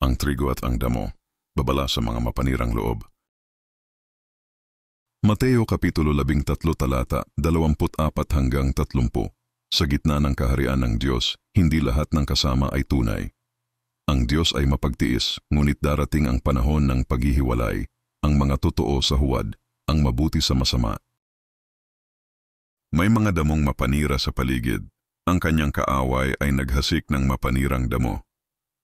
ang trigo at ang damo, babala sa mga mapanirang loob. Mateo Kapitulo 13 talata 24 hanggang 30. Sa gitna ng kaharian ng Diyos, hindi lahat ng kasama ay tunay. Ang Diyos ay mapagtiis, ngunit darating ang panahon ng paghihiwalay, ang mga totoo sa huwad, ang mabuti sa masama. May mga damong mapanira sa paligid. Ang kanyang kaaway ay naghasik ng mapanirang damo.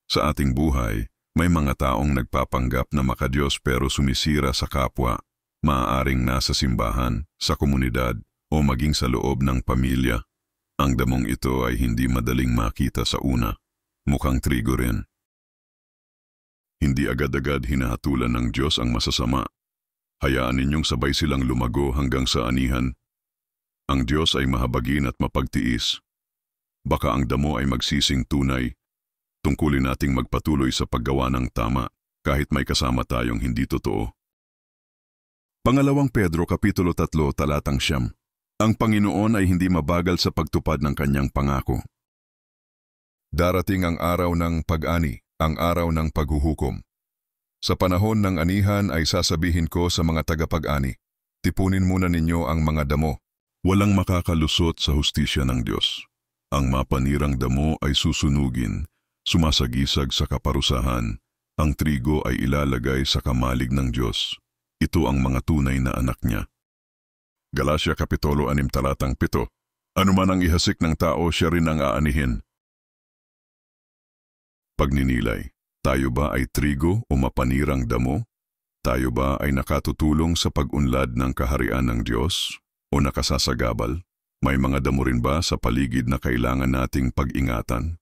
Sa ating buhay, may mga taong nagpapanggap na makadiyos pero sumisira sa kapwa, maaaring nasa simbahan, sa komunidad, o maging sa loob ng pamilya. Ang damong ito ay hindi madaling makita sa una. Mukhang trigo rin. Hindi agad-agad hinahatulan ng Diyos ang masasama. Hayaan ninyong sabay silang lumago hanggang sa anihan. Ang Diyos ay mahabagin at mapagtiis. Baka ang damo ay magsising tunay. Tungkulin nating magpatuloy sa paggawa ng tama kahit may kasama tayong hindi totoo. Pangalawang Pedro Kapitulo 3 talatang 9. Ang Panginoon ay hindi mabagal sa pagtupad ng kanyang pangako. Darating ang araw ng pag-ani, ang araw ng paghuhukom. Sa panahon ng anihan ay sasabihin ko sa mga tagapag-ani, tipunin muna ninyo ang mga damo. Walang makakalusot sa hustisya ng Diyos. Ang mapanirang damo ay susunugin, sumasagisag sa kaparusahan. Ang trigo ay ilalagay sa kamalig ng Diyos. Ito ang mga tunay na anak niya. Galatia Kapitulo 6 talatang 7. Ano man ang ihasik ng tao, siya rin ang aanihin. Pagninilay, tayo ba ay trigo o mapanirang damo? Tayo ba ay nakatutulong sa pag-unlad ng kaharian ng Diyos o nakasasagabal? May mga damo rin ba sa paligid na kailangan nating pag-ingatan?